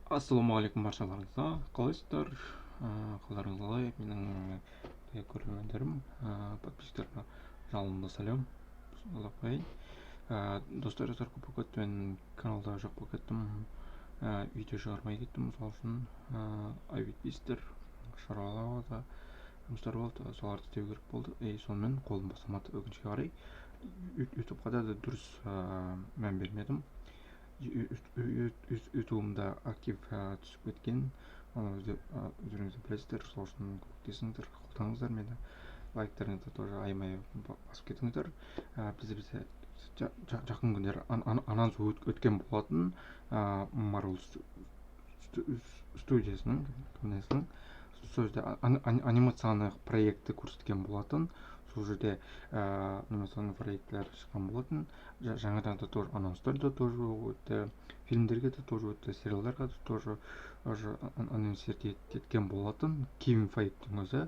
Ассалаумағалейкум баршаларыңызға. Қалайсыздар? Қалдарыңыз қалай? Менің көрермендерім, подписчиктеріме жалынды сәлем жолдап қояйын. Достар, көп уақыт мен каналда жоқ болып кеттім. Видео шығармай кеттім. Мысалы үшін айбетпейсіздер, шаруаларда жұмыстар болды, соларды істеу керек болды. Сонымен қолым босамады өкінішке қарай. ютубқа да дұрыс мән бермедім. ютубымда актив түсіп кеткен, өздеріңіз білесіздер. Сол үшін көмектесіңіздер, қолдаңыздар мені, лайктарыңызды тоже аямай басып кетіңіздер. Бізде жақын күндері анонс өткен болатын, Marvel студиясының сол жерде анимациялық проекті көрсеткен болатын. Сол жерде анимациялық проекттер шыққан болатын. Жаңадан да тоже анонстар да тоже өтті, фильмдерге де тоже өтті, сериалдарға да тоже анонс еткен болатын. Кевин Файгтің өзі,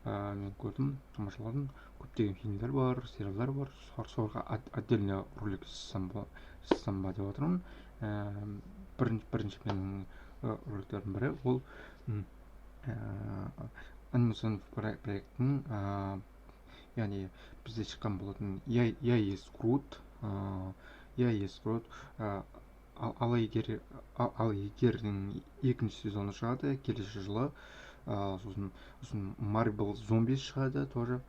мен көрдім, тамашаладым. Көптеген фильмдер бар, сериалдар бар. Соларға отдельно ролик жасасам ба деп отырмын. Бірінші менің роликтердің бірі ол анимациялық проекттің, яғни бізде шыққан болатын Я есть Грут. Ал егердің екінші сезоны шығады келесі жылы. Сосын Marvel Zombies шығады тоже.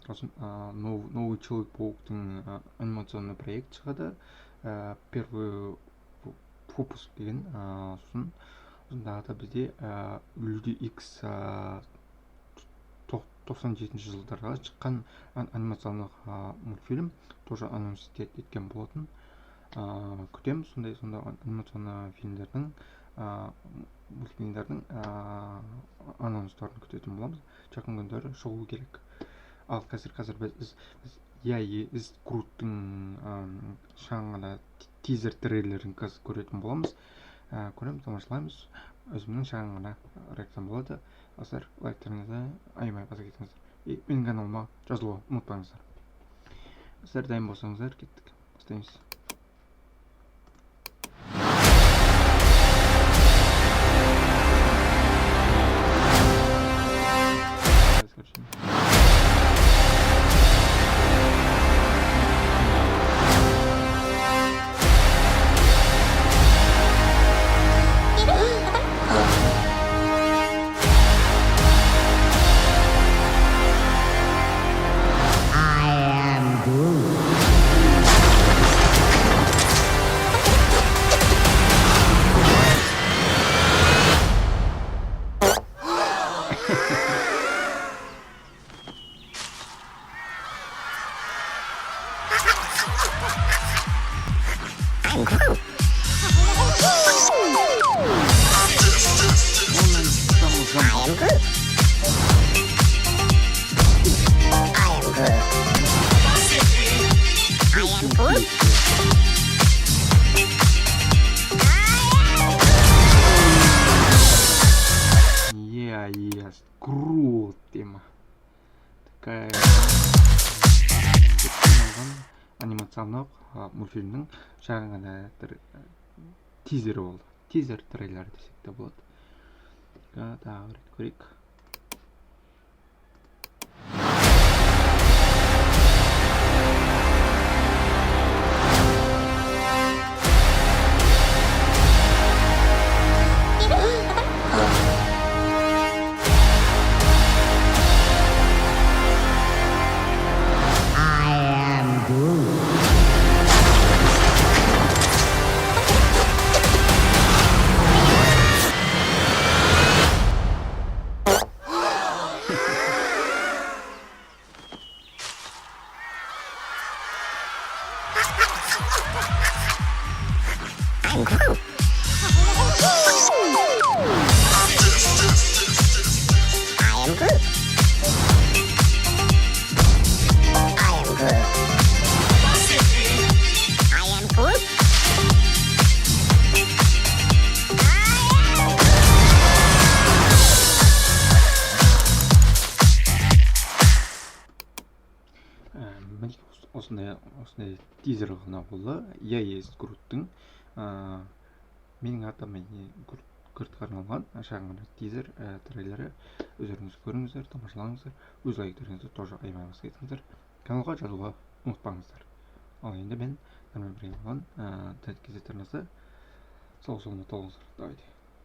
Сосын Новый Человек-пауктың анимационный проект шығады, первый выпуск деген. Сосын дағы да бізде Люди Икс 97 жылдарға шыққан анимациялық мультфильм тоже анонс еткен болатын. Күтеміз сондай анимационный фильмдердің, мультфильмдердің анонстарын күтетін боламыз. Жақын күндері шығу керек. Ал қазір біз Я есть Груттың жаңа тизер трейлерін көретін боламыз. Көреміз, тамашалаймыз. Өзімнің шағын ғана реакциям болады. Азар лайктарыңызды аямай баса кетіңіздер. Менің каналыма жазылуға ұмытпаңыздар. Сіздер дайын болсаңыздар, кеттік. Бастаймыз. Я есть Грут тема. Такая анимациялық мультфильмнің жаңа ғана тизері болды. Тизер трейлер десек те болады. Тағы рет көрейік. осындай тизер ғана болды. Я есть Груттың Менің атым күртке арналған шағын ғана тизер трейлері. Өздеріңіз көріңіздер, тамашалаңыздар. Өз лайктарыңызды тоже аямай басқа каналға жазуға ұмытпаңыздар. Ал енді мен бірге болған кездестеріңізді сау саламат болыңыздар. Давайте.